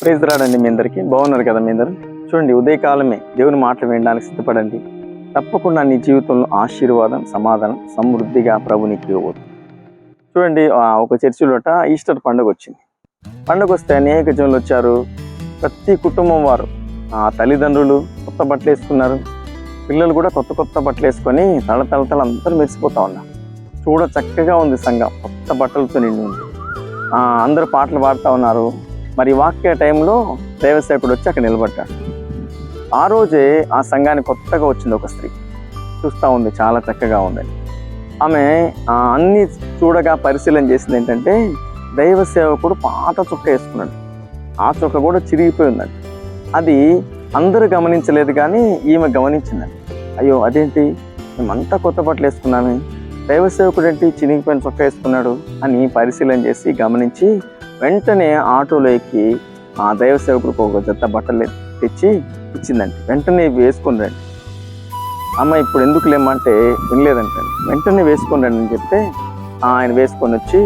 Praise రాడండి. మీ అందరికీ బాగున్నారు కదా? మీ అందరూ చూడండి, ఉదయకాలమే దేవుని మాటలు వినడానికి సిద్ధపడండి. తప్పకుండా నీ జీవితంలో ఆశీర్వాదం, సమాధానం సమృద్ధిగా ప్రభు నీకు ఇవ్వబోతుంది. చూడండి, ఒక చర్చిలోట ఈస్టర్ పండుగ వచ్చింది. పండుగ వస్తే అనేక జనులు వచ్చారు. ప్రతి కుటుంబం వారు తల్లిదండ్రులు కొత్త బట్టలు వేసుకున్నారు. పిల్లలు కూడా కొత్త కొత్త బట్టలు వేసుకొని తల అందరూ మెరిసిపోతా ఉన్నారు. చూడ చక్కగా ఉంది సంఘం, కొత్త బట్టలతో నిండి ఉంది. అందరూ పాటలు పాడుతూ ఉన్నారు. మరి వాక్య టైంలో దైవసేవకుడు వచ్చి అక్కడ నిలబడ్డాడు. ఆ రోజే ఆ సంఘానికి కొత్తగా వచ్చింది ఒక స్త్రీ. చూస్తూ ఉంది, చాలా చక్కగా ఉందని. ఆమె అన్ని చూడగా పరిశీలన చేసింది ఏంటంటే, దైవ సేవకుడు పాత చొక్క వేసుకున్నాడు. ఆ చొక్క కూడా చిరిగిపోయి ఉందండి. అది అందరూ గమనించలేదు, కానీ ఈమె గమనించిందండి. అయ్యో అదేంటి, మేమంతా కొత్త బట్టలు వేసుకున్నామే, దైవ సేవకుడు ఏంటి చినిగిపోయిన చొక్క వేసుకున్నాడు అని పరిశీలన చేసి గమనించి వెంటనే ఆటోలో ఎక్కి ఆ దైవ సేవకుడికి ఒక జత బట్టలు తెచ్చి ఇచ్చిందండి. వెంటనే వేసుకుని రండి అమ్మ, ఇప్పుడు ఎందుకు లేమంటే వినలేదంటండి. వెంటనే వేసుకుని రండి అని చెప్తే ఆయన వేసుకొని వచ్చి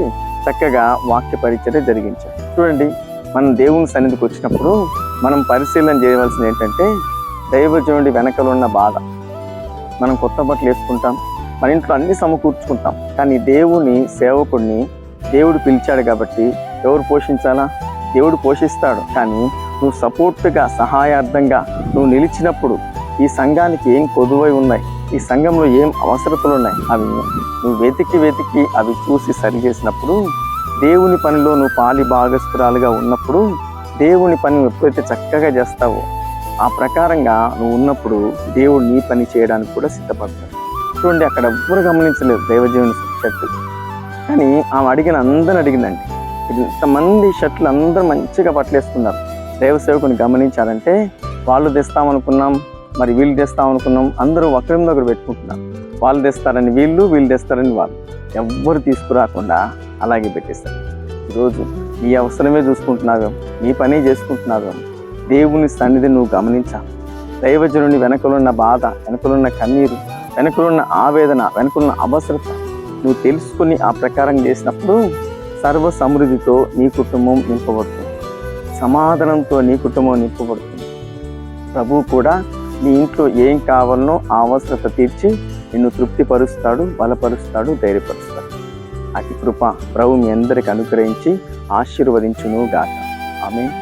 చక్కగా వాక్య పరిచర్య జరిగించాడు. చూడండి, మనం దేవుని సన్నిధికి వచ్చినప్పుడు మనం పరిశీలన చేయవలసింది ఏంటంటే, దైవజనుడి వెనకల ఉన్న బాధ. మనం కొత్త బట్టలు వేసుకుంటాం, మన ఇంట్లో అన్ని సమకూర్చుకుంటాం, కానీ దేవుని సేవకుడిని దేవుడు పిలిచాడు కాబట్టి ఎవరు పోషించాలా? దేవుడు పోషిస్తాడు. కానీ నువ్వు సపోర్ట్గా, సహాయార్థంగా నువ్వు నిలిచినప్పుడు ఈ సంఘానికి ఏం కొదువై ఉన్నాయి, ఈ సంఘంలో ఏం అవసరతలు ఉన్నాయి, అవి నువ్వు వెతికి అవి చూసి సరి చేసినప్పుడు, దేవుని పనిలో నువ్వు పాలి భాగస్తురాలుగా ఉన్నప్పుడు, దేవుని పని ఎప్పుడైతే చక్కగా చేస్తావో ఆ ప్రకారంగా నువ్వు ఉన్నప్పుడు దేవుడు నీ పని చేయడానికి కూడా సిద్ధపడతాడు. చూడండి, అక్కడ ఎవ్వరు గమనించలేదు దైవజీవుని షర్టు, కానీ ఆమె అందరిని అడిగిందండి. ఇంతమంది షర్ట్లు అందరూ మంచిగా పట్టలేసుకున్నారు. దైవ సేవకుని గమనించారంటే, వాళ్ళు తెస్తామనుకున్నాం, మరి వీళ్ళు తెస్తామనుకున్నాం, అందరూ ఒకరి దగ్గర పెట్టుకుంటున్నారు. వాళ్ళు తెస్తారని వీళ్ళు, వీళ్ళు తెస్తారని వాళ్ళు, ఎవ్వరు తీసుకురాకుండా అలాగే పెట్టేస్తారు. ఈరోజు నీ అవసరమే చూసుకుంటున్నావేమో, నీ పని చేసుకుంటున్నావేమో, దేవుని సన్నిధిని నువ్వు గమనించాలి. దైవజనుని వెనకలున్న బాధ, వెనకలున్న కన్నీరు, వెనకలున్న ఆవేదన, వెనకలున్న అవసరత నువ్వు తెలుసుకుని ఆ ప్రకారం చేసినప్పుడు సర్వ సమృద్ధితో నీ కుటుంబం నింపబడుతుంది, సమాధానంతో నీ కుటుంబం నింపబడుతుంది. ప్రభువు కూడా నీ ఇంట్లో ఏం కావాలనో ఆ అవసరత తీర్చి నిన్ను తృప్తిపరుస్తాడు, బలపరుస్తాడు, ధైర్యపరుస్తాడు. అతి కృప ప్రభు మీ అందరికి అనుగ్రహించి ఆశీర్వదించును గాక. ఆమేన్.